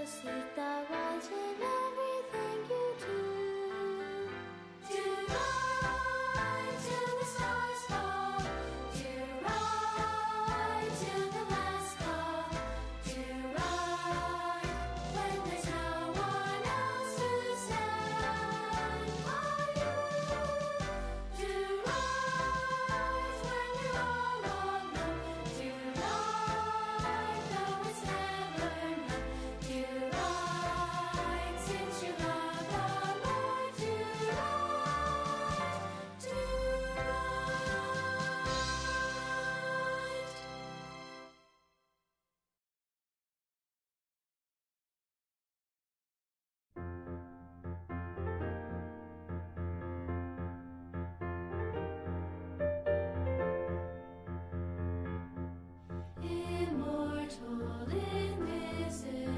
seek the right in everything you do. To ride till the stars fall, to ride till the last call, to ride when there's no one else to stand by you. To ride when you're all alone, to ride though it's never known, to ride since you love the Lord, to ride, to ride. Immortal, invisible,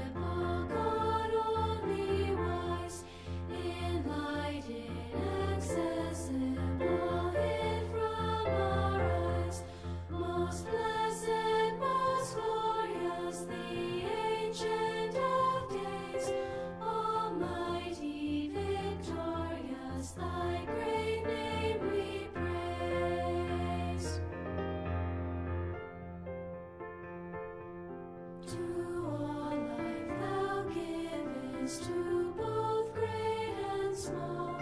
God only wise, enlightened, accessible, hid from our eyes. Most blessed, most glorious, the Ancient of Days, Almighty, victorious, thy great name we praise. To all life thou givest, to both great and small.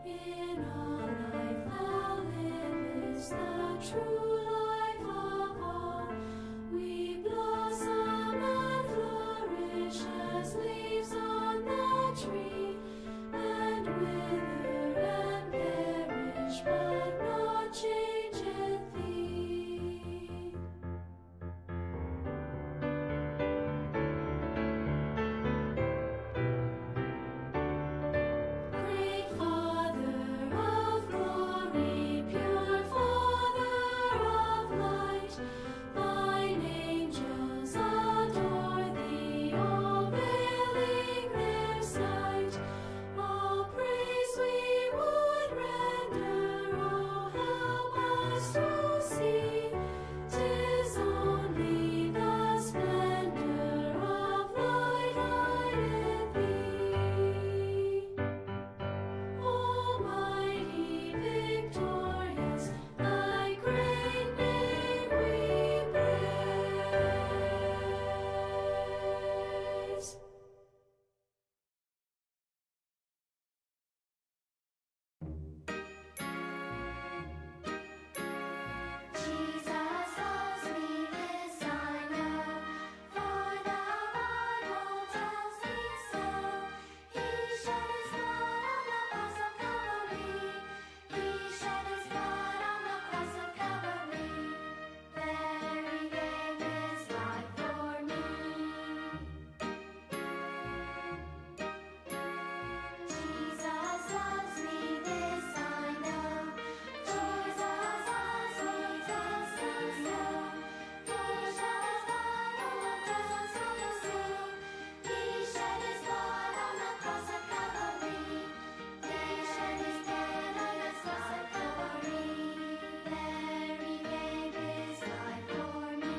In all life thou livest, the true life of all. We blossom and flourish as leaves on the tree, and wither and perish, but not changeth thee. Great Father of glory, pure Father of light, thine angels adore thee, all veiling their sight. All praise we would render, oh help us to see, 'tis only the splendor of light hideth thee. Almighty, victorious, thy great name we praise. Jesus loves me, this I know, for the Bible tells me so. He shed his blood on the cross of Calvary. He shed his blood on the cross of Calvary. There he gave his life for me. Jesus loves me, this I know. Jesus loves me, this I know. He shed his blood on the cross of Calvary. He shed his blood on the cross of Calvary. He shed his blood on the cross of Calvary. There he gave his life for me.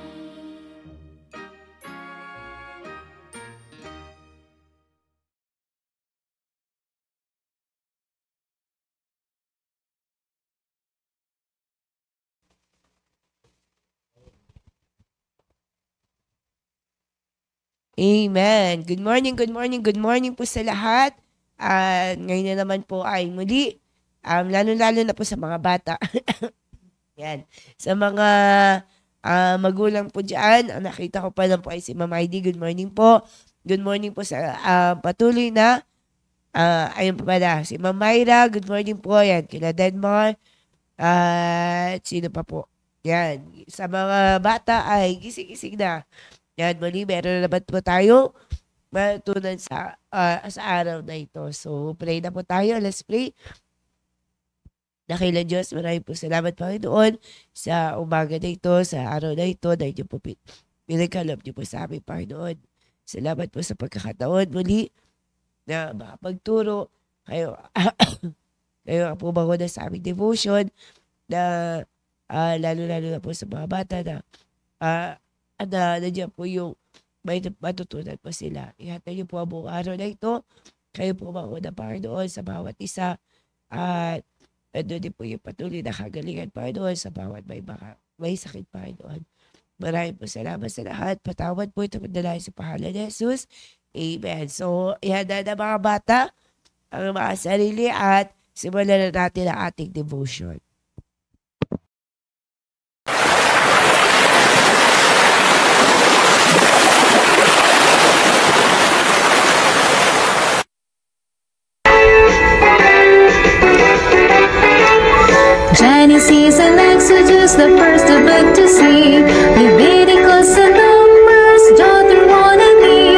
Amen. Good morning, good morning, good morning po sa lahat. Ngayon na naman po ay muli, lalo-lalo na po sa mga bata. Yan. Sa mga magulang po dyan, ang nakita ko pa lang po ay si Ma'am Heidi. Good morning po. Good morning po sa patuloy na. Ayun po pala, si Ma'am Myra. Good morning po. Yan, kila Denmar. At sino pa po? Yan. Sa mga bata ay gising-gising na. Yan, muli, meron na naman po tayo matutunan sa araw na ito. So, pray na po tayo. Let's pray. Dakilang Diyos, maraming po salamat, Panginoon, sa umaga na ito, sa araw na ito, dahil niyo po pinagkaloob niyo po sa amin, Panginoon. Salamat po sa pagkakataon muli na makapagturo kayo. Kayo ang pumango na sa aming devotion na lalo-lalo na po sa mga bata na nandiyan po yung may matutunan po sila. Ingatan niyo po ang buong araw na ito. Kayo po mauna, Panginoon, sa bawat isa. At doon din po yung patuloy na kagalingan, Panginoon, sa bawat may sakit, Panginoon. Maraming po salamat sa lahat. Patawad po ito madalay sa pangalan ni Jesus. Amen. So, ihanda na mga bata ang mga sarili at simulan na natin ang ating devotion. Genesis and Exodus, the first book to see. Leviticus and Numbers, Deuteronomy,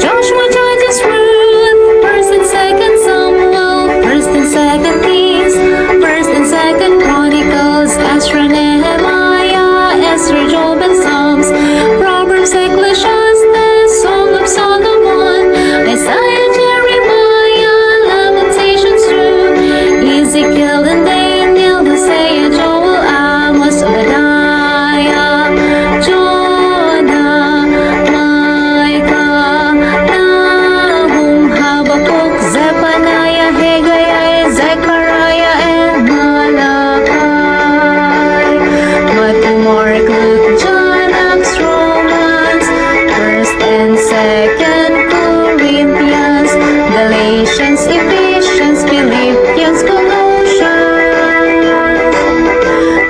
Joshua, Judges, Ruth, First and Second Samuel, First and Second Kings, First and Second Chronicles, Ezra, Nehemiah, Esther, Job, and Psalms, Proverbs, Ecclesiastes, Song of Solomon, Isaiah, Jeremiah, Lamentations, Ruth, Ezekiel, and Daniel, Hosea, Joel, Amos, Obadiah, Jonah, Micah, Nahum, Habakkuk, Zephaniah, Haggai, Zechariah, and Malachi. Matthew, Mark, Luke, John, Acts, Romans, First and Second Corinthians, Galatians, Ephesians, Philippians, Colossians,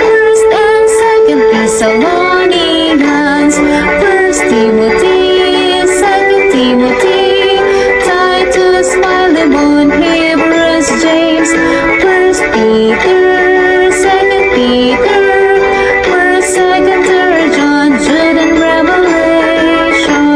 First and Second Thessalonians, First Timothy, Second Timothy, Titus, Philemon, Hebrews, James, First Peter, Second Peter, First, Second, Third John, Jude, and Revelation.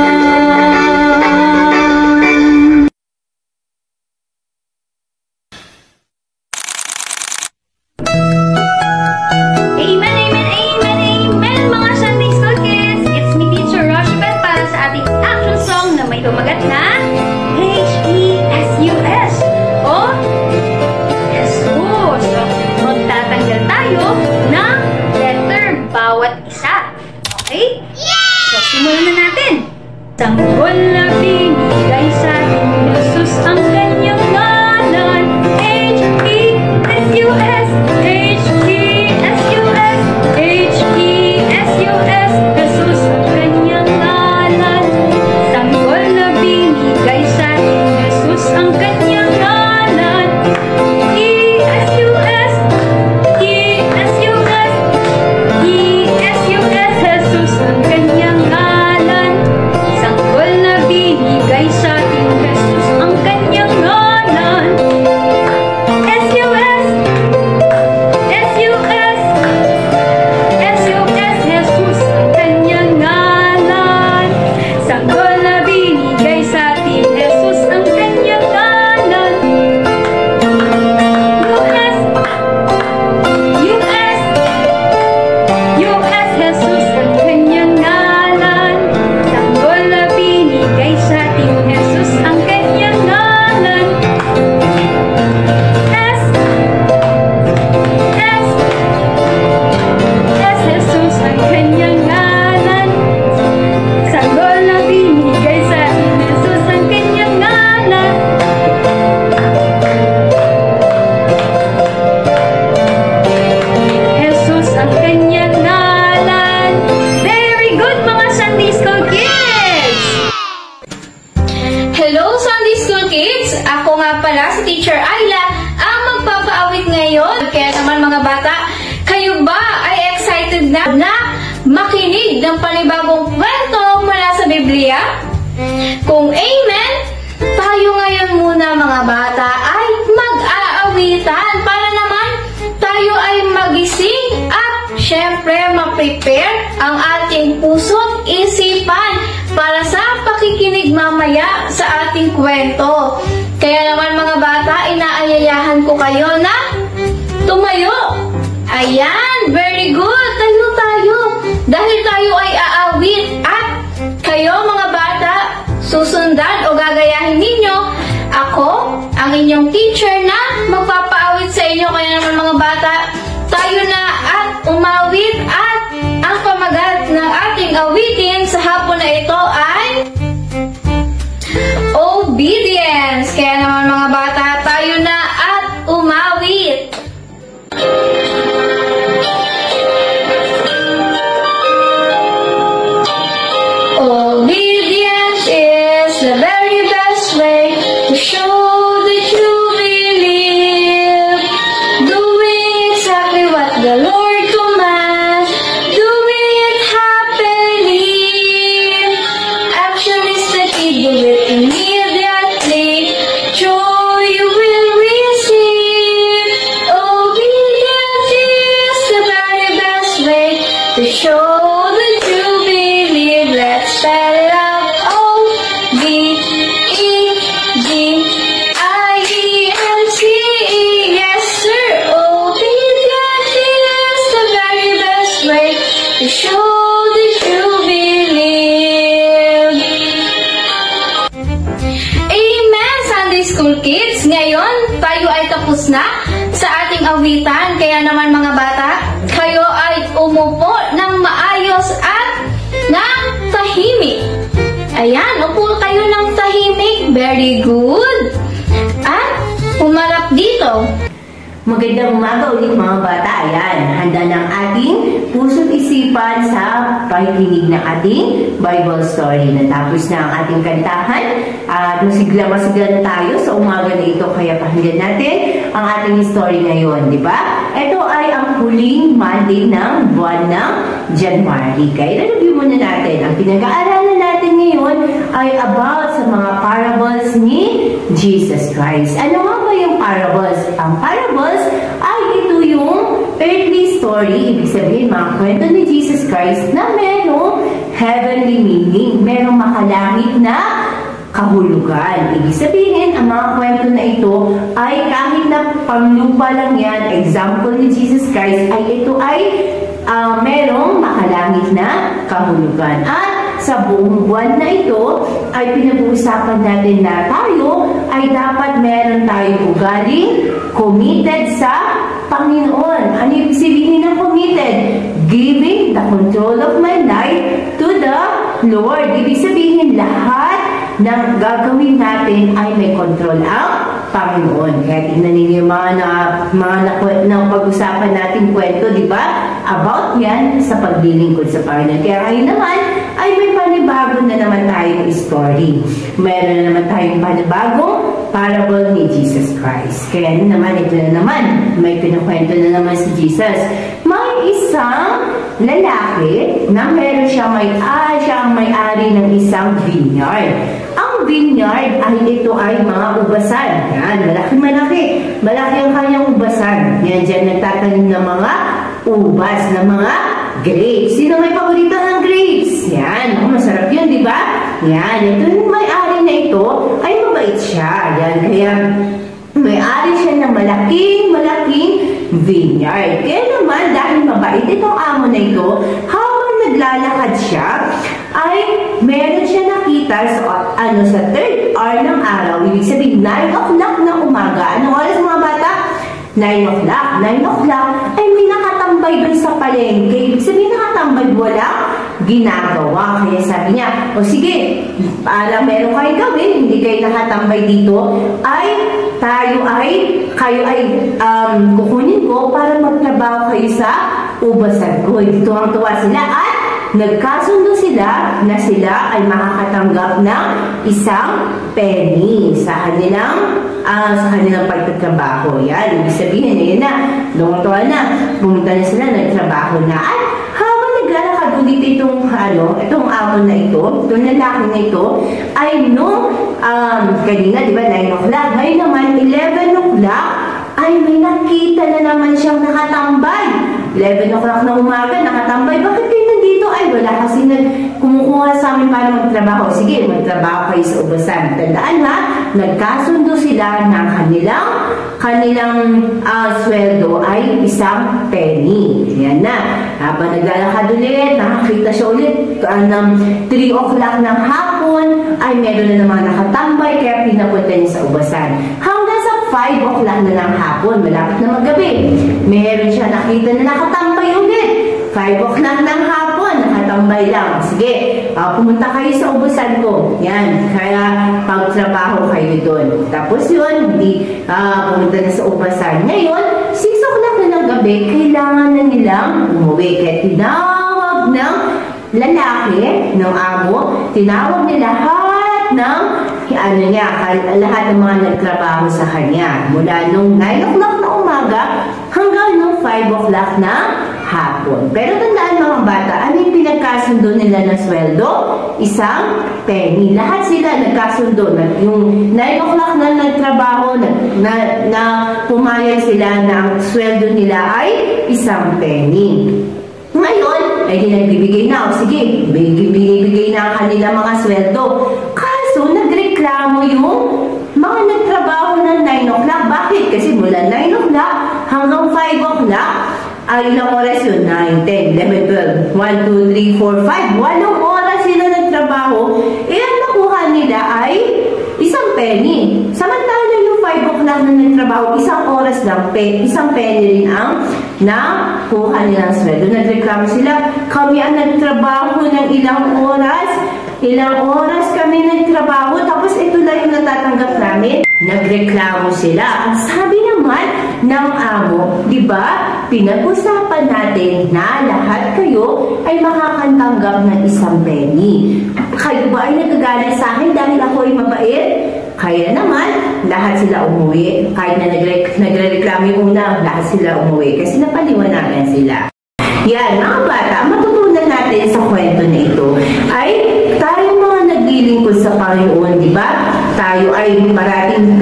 Amen, amen, amen, amen, mga Sunday School kids! It's me, Teacher Rochebel, para sa ating action song na may tumagat na H-E-S-U-S o Jesus. So, magtatanggal tayo ng letter bawat isa. Okay? So, simulan na natin. Sanggol na binigay sa atin ni Jesus ang kanyang ngalan. H-E-S-U-S, H-E-S-U-S, H-E-S-U-S, Jesus ang kanyang ngalan. Sanggol na binigay sa atin ni Jesus ang kanyang ngalan. E-S-U-S, E-S-U-S, E-S-U-S, Jesus ang kanyang ngalan. Sanggol na binigay sa atin Jesus ang kanyang ngalan. S-U-S, S-U-S, S-U-S, Jesus ang kanyang ngalan. Sanggol na binigay sa atin Jesus ang kanyang ngalan. U-S, U-S, U-S, Jesus ang kanyang ngalan. Sanggol na binigay sa atin Jesus ang kanyang ngalan. S, S, S, Jesus ang kanyang ngalan. Sanggol na binigay sa atin Jesus ang kanyang ngalan. Jesus ang kanyang ngalan. Very good, mga Sunday School kids! Hello, Sunday School kids! Ako nga pala si Teacher Ayla, ang magpapaawit ngayon. Kaya naman mga bata, kayo ba ay excited na makinig ng panibagong kwento mula sa Biblia? Kung amen, tayo ngayon muna mga bata ay mag-aawitan para naman tayo ay magising at syempre ma-prepare ang ating puso't isipan para sa pakikinig mamaya sa ating kwento. Kaya naman mga bata, inaayayahan ko kayo na tumayo. Ayan, very good. Tayo tayo. Dahil tayo ay aawit at kayo mga bata, susundan o gagayahin ninyo ako, ang inyong teacher na magpapaawit sa inyo. Kaya naman mga bata, tayo na at umawit at ang pamagat ng ating awitin sa hapon na ito ay kaya naman mga bata, tayo na at umawit! Obedience is the very best way to show that you believe. Doing exactly what the Lord commands, doing it happily. Action is the key, do it immediately. Joy you will receive. Obedience is the very best way to show that you believe. Let's spell it out. O-B-E-D-I-E-N-C-E. Yes, sir. Obedience is the very best way to show that you believe. Amen, Sunday School Kids! Ngayon, tayo ay tapos na sa ating awitan. Kaya naman mga bata, kayo ay umupo ng maayos at ng tahimik. Ayan, upo kayo ng tahimik. Very good. At humarap dito. Magandang umaga ulit mga bata. Ayan, handa ng ating puso't isipan sa pakikinig ng ating Bible story. Natapos na ang ating kantahan at masigla na tayo sa umaga na ito. Kaya pakinggan natin ang ating story ngayon, di ba? Ito ay ang huling Monday ng buwan ng January. Kaya review muna natin. Ang pinag-aaralan natin ngayon ay about sa mga parables ni Jesus Christ. Ano nga ba yung parables? Ang parables ay ito yung earthly story, ibig sabihin mga kwento ni Jesus Christ na merong heavenly meaning, merong makalangit na kahulugan. Ibig sabihin, ang mga kwento na ito ay kahit na panglupa lang yan, example ni Jesus Christ, ay ito ay merong makalangit na kahulugan. At sa buong buwan na ito ay pinag-uusapan natin na tayo ay dapat meron tayong ugaling committed sa Panginoon. Ano ibig sabihin ng committed? Giving the control of my life to the Lord. Ibig sabihin lahat ng gagawin natin ay may control ang Panginoon. Kaya tingnan ninyo yung mga pag-usapan natin kwento, di ba? About yan sa paglilingkod sa Panginoon. Kaya ngayon naman ay may panibago na naman tayong story. Meron na naman tayong panibagong parable ni Jesus Christ. Kaya naman, ito na naman, may pinukwento na naman si Jesus. May isang lalaki na meron siya ang may-ari ng isang vineyard. Ang vineyard ay ito ay mga ubasan. Yan, malaki-malaki. Malaki ang kanyang ubasan. Yan, dyan nagtatanim ng mga ubas, ng mga grapes. Sino may paborito ng grapes? Yan, masarap yun, di ba? Yan, ito yung may-ari na ito ay mabait siya. Yan, kaya may-ari siya ng malaking vineyard. Kaya naman, dahil mabait itong amo na ito, habang naglalakad siya, ay meron siya nakita sa third hour ng araw. Ibig sabihin, 9 o'clock ng umaga. Anong oras mga bata? 9 o'clock. 9 o'clock ay may nakatambay dun sa palengke. Ibig sabihin, nakatambay, walang ginagawa. Kaya sabi niya, o sige, alam meron kayo gawin, hindi kayo nakatambay dito, ay kayo ay kukunin ko para magtrabaho kayo sa ubasan ko. Dito ang tuwa sila at nagkasundo sila na sila ay makakatanggap ng isang penny sa kanilang pagtatrabaho. Yan, ibig sabihin, ayun na, tuwa na, pumunta na sila, nagtrabaho na. At habang naglalakad ulit itong amo na ito, itong lalaki na ito, ay kanina, di ba, 9 o'clock, ngayon naman, 11 o'clock, ay may nakita na naman siyang nakatambay. 11 o'clock na umaga, nakatambay. Bakit kayo nandito? Ay, wala kasi kumukuha sa amin para magtrabaho. Sige, magtrabaho kayo sa ubasan. Tandaan ha, nagkasundo sila ng kanilang sweldo ay isang penny. Yan na. Habang naglalakad ulit, nakakita siya ulit ng 3 o'clock ng hapon, ay meron na naman nakatambay, kaya pinapunta niya sa ubasan. Hanggang sa 5 o'clock na ng hapon, malapit na maggabi, meron siya nakita na nakatambay ulit. 5 o'clock ng hapon, nakatambay tambay lang. Sige, pumunta kayo sa ubusan ko. Yan, kaya pagtrabaho kayo doon. Tapos yun, hindi pumunta na sa ubusan. Ngayon, 6 o'clock na ng gabi, kailangan na nilang umuwi. Kaya tinawag ng lalaki, ng amo, tinawag nila lahat ng lahat ng mga nagtrabaho sa kanya. Mula nung 9 o'clock na umaga hanggang nung 5 o'clock na hapon. Pero tandaan mga bata, ano yung pinagkasundo nila na sweldo? Isang penny. Lahat sila nagkasundo. Yung 9 o'clock na nagtrabaho, na pumayag sila na ang sweldo nila ay isang penny. Ngayon, ay nagbibigay na. Sige, binibigay na ang kanila mga sweldo. Kaso, nagreklamo yung mga nagtrabaho ng 9 o'clock. Bakit? Kasi mula 9 o'clock hanggang 5 o'clock, ay ilang oras yun? 9, 10, 11, 12, 1, 2, 3, 4, 5. 8 oras sila nagtrabaho. Ang nakuha nila ay isang penny. Samantala yung 5 o'clock na nagtrabaho, isang oras lang, isang penny rin ang nakuha nilang sweldo. Nagreklamo sila, kami ang nagtrabaho ng ilang oras kami nagtrabaho, tapos ito lang yung natatanggap namin. Nagreklamo sila. Ang sabi naman ng amo, di ba, pinag-usapan natin na lahat kayo ay makakatanggap ng isang penny. Kayo ba ay nagagalit sa akin dahil ako ay mabait? Kaya naman, lahat sila umuwi. Kahit na nagre-reklamo yung una, lahat sila umuwi kasi napaliwanagan sila. Yan, mga bata, matutunan natin sa kwento na ito ay tayo mga naglilingkod sa Panginoon, di ba? Tayo ay parating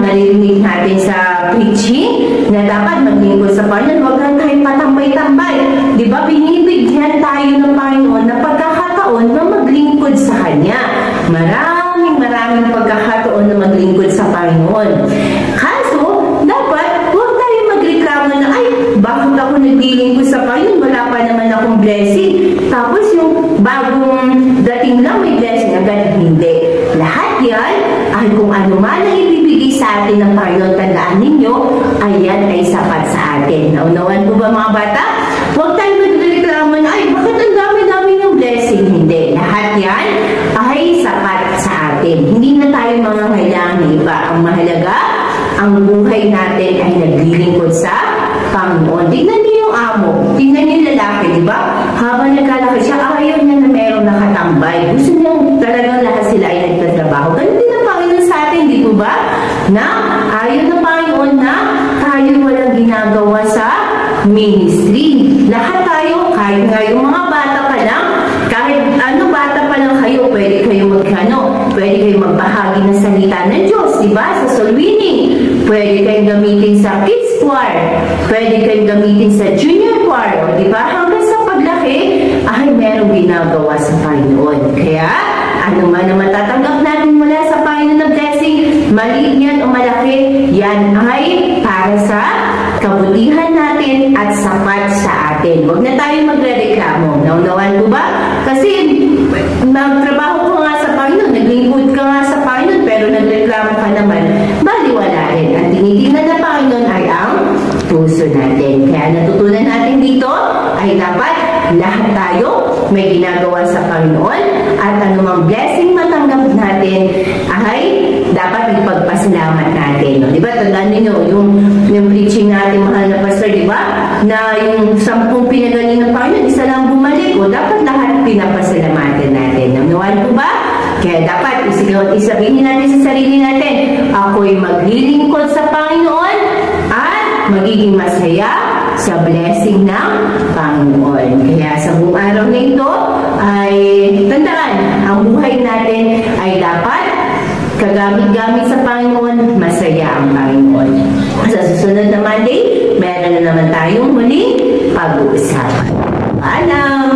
naririnig natin sa preaching na dapat maglingkod sa Panginoon. Huwag lang tayong patambay-tambay. Di ba? Binibigyan tayo ng Panginoon na pagkakataon na maglingkod sa Kanya. Maraming pagkakataon na maglingkod sa Panginoon. Kaso, dapat huwag tayo magreklamo na, ay, bakit ako naglilingkod sa Panginoon? Wala pa naman akong blessing. Tapos yung bagong dating lang may blessing agad. Hindi. Lahat yan ay kung ano man ang ibibigay sa atin ng Panginoon, tandaan ninyo, ayan ay sapat sa atin. Naunawan po ba mga bata? Huwag tayo magreklamo na, ay, bakit ang dami-dami ng blessing? Hindi. Lahat yan ay sapat sa atin. Hindi na tayo mga kailangan ng iba. Ang mahalaga, ang buhay natin ay naglilingkod sa Panginoon. Tignan niyo yung amo. Tignan niyo yung lalaki, di ba? Habang naglalakad siya, ayaw niya na mayroong nakatambay. Gusto niya talagang lahat sila ay nagtatrabaho. Ganun din ang Panginoon sa atin, di ba ba? Na ayaw ng Panginoon na tayo walang ginagawa sa ministry. Lahat tayo, kahit nga yung mga bata pa lang, kahit bata pa lang kayo, pwede kayo magbahagi ng salita ng Diyos, di ba? Sa soul winning. Pwede kayong gamitin sa kids choir. Pwede kayong gamitin sa junior choir. Di ba? Hanggang sa paglaki, ay merong ginagawa sa Panginoon. Kaya, ano man ang matatanggap natin mula sa Panginoon na blessing, maliit yan o malaki, yan ay para sa kabutihan natin at sapat sa atin. Huwag na tayo magre-reklamo. Naunawan po ba? Kasi nagtrabaho ko nga sa Panginoon, naglingkod ka nga sa Panginoon, pero nagreklamo ka naman, baliwalain. Ang tinitingnan na Panginoon ay ang puso natin. Kaya natutunan natin dito ay dapat lahat tayo may ginagawa sa Panginoon at anumang blessing matanggap natin ay dapat ipagpasalamat natin. No? Diba? Tandaan ninyo, yung preaching natin, mahal na pastor, diba? Na yung 10 pinagaling ng Panginoon, isa lang bumalik. O dapat lahat pinapasalamatan natin. Nanuwan po ba? Kaya dapat isabihin natin sa sarili natin, ako'y maglilingkod sa Panginoon at magiging masaya sa blessing ng Panginoon. Kaya sa buong araw na ito ay tandaan, ang buhay natin ay dapat kagamit-gamit sa Panginoon, masaya ang Panginoon. Sa susunod na Monday, meron na naman tayong muling pag-uusapan. Paalam!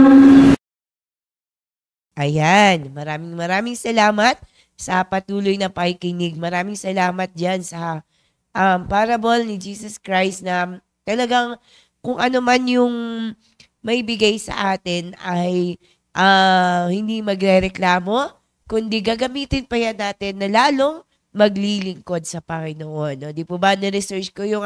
Ayan, maraming salamat sa patuloy na pakikinig. Maraming salamat dyan sa parable ni Jesus Christ na talagang kung ano man yung may bigay sa atin ay hindi magrereklamo, kundi gagamitin pa yan natin na lalong maglilingkod sa Panginoon. No? Di po ba na-research ko yung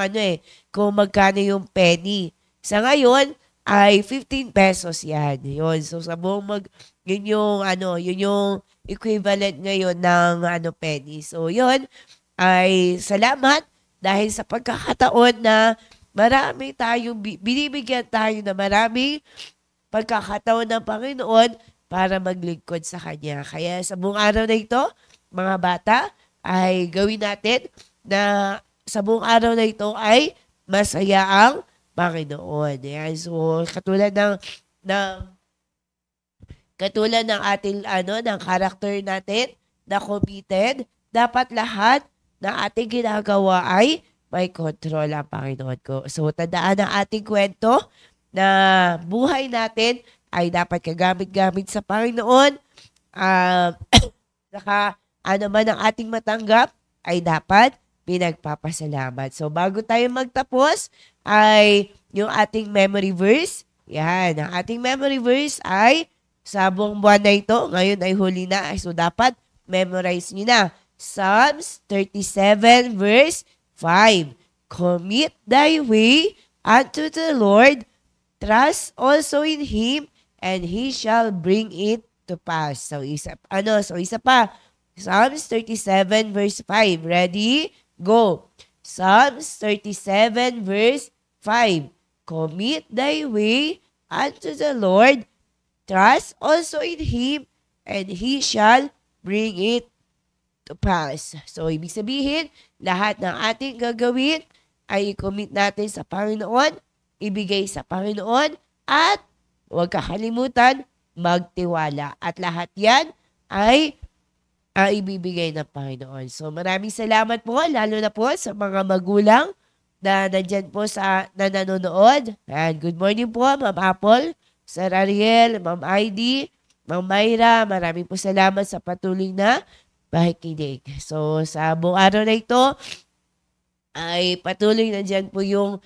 kung magkano yung penny. Sa ngayon, ay 15 pesos yan. Yun. So, sa buong yun yung equivalent ngayon ng penny. So, yun ay salamat dahil sa pagkakataon na marami tayong, binibigyan tayo na maraming pagkakataon ng Panginoon para maglingkod sa Kanya. Kaya sa buong araw na ito, mga bata, ay gawin natin na sa buong araw na ito ay masaya ang Panginoon. Yan. So, katulad ng ating ng character natin na committed, dapat lahat ng ating ginagawa ay may control ang Panginoon ko. So, tandaan ang ating kwento na buhay natin ay dapat kagamit-gamit sa Panginoon. Saka, man ang ating matanggap ay dapat pinagpapasalamat. So, bago tayo magtapos, ay yung ating memory verse. Yan, ang ating memory verse ay sa buong buwan na ito, ngayon ay huli na. So, dapat memorize nyo na. Psalms 37 verse 5. Commit thy way unto the Lord, trust also in Him, and He shall bring it to pass. So, isa pa. Psalms 37 verse 5. Ready? Go. Psalms 37 verse 5. Commit thy way unto the Lord, trust also in Him, and He shall bring it to pass. So, ibig sabihin, lahat ng ating gagawin ay i-commit natin sa Panginoon, ibigay sa Panginoon, at huwag kakalimutan, magtiwala. At lahat yan ay ibibigay ng Panginoon. So, maraming salamat po, lalo na po sa mga magulang na nandyan po na nanonood. And good morning po, Ma'am Apple, Sir Ariel, Ma'am Heidi, Ma'am Myra, maraming po salamat sa patuloy na pakikinig. So, sa buong araw na ito, ay patuloy na dyan po yung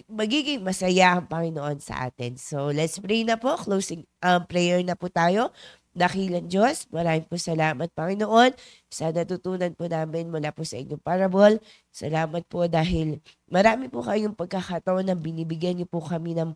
magiging masaya ang Panginoon sa atin. So, let's pray na po. Closing prayer na po tayo. Dakilang Diyos, maraming po salamat, Panginoon, sa natutunan po namin mula po sa inyong parable. Salamat po dahil marami po kayong pagkakataon na binibigyan niyo po kami ng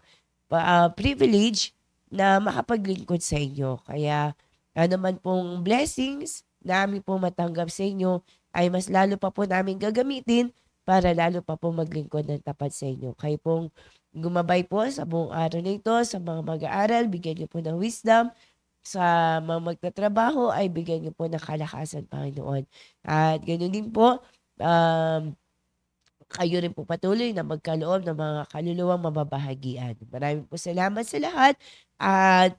privilege na makapaglingkod sa inyo. Kaya, naman pong blessings na amin po matanggap sa inyo ay mas lalo pa po namin gagamitin para lalo pa po maglingkod ng tapat sa inyo. Kayo pong gumabay po sa buong araw na ito, sa mga mag-aaral, bigyan niyo po ng wisdom. Sa mga magtatrabaho ay bigyan niyo po ng kalakasan, Panginoon. At ganoon din po, kayo rin po patuloy na magkaloob ng mga kaluluwang mababahagian. Maraming po salamat sa lahat at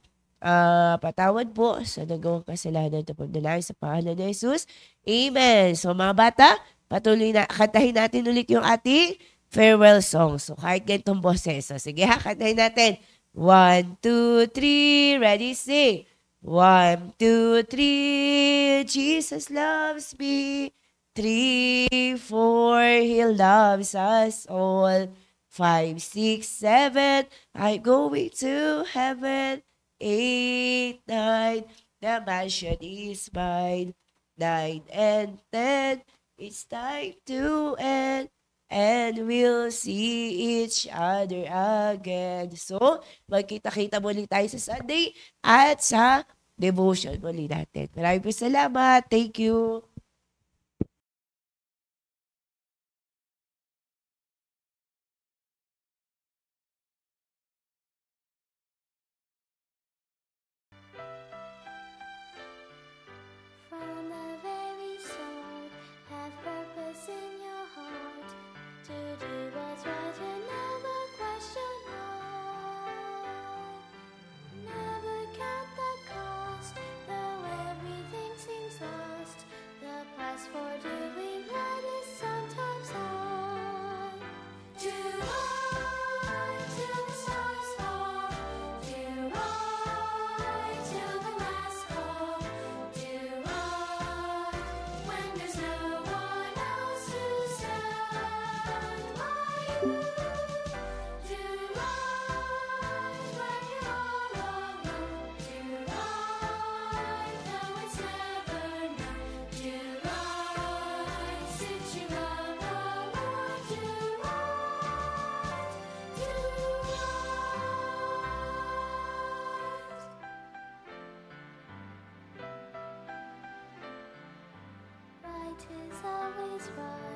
patawad po sa nagawang kasalanan ito po nalangin sa pangalan ni Jesus. Amen. So mga bata, patuloy na, kantahin natin ulit yung ating farewell song. So kahit ganitong boses. So sige ha, kantahin natin. 1, 2, 3, ready, sing. 1, 2, 3, Jesus loves me. 3, 4, He loves us all. 5, 6, 7, I'm going to heaven. 8, 9, the mansion is mine. 9 and 10, it's time to end. And we'll see each other again. So, magkita-kita muli tayo sa Sunday at sa devotion muli natin. Maraming po salamat. Thank you. From the very start, have purpose in your heart to do what's right and never question why. Never count the cost, though everything seems lost. The 'tis always right.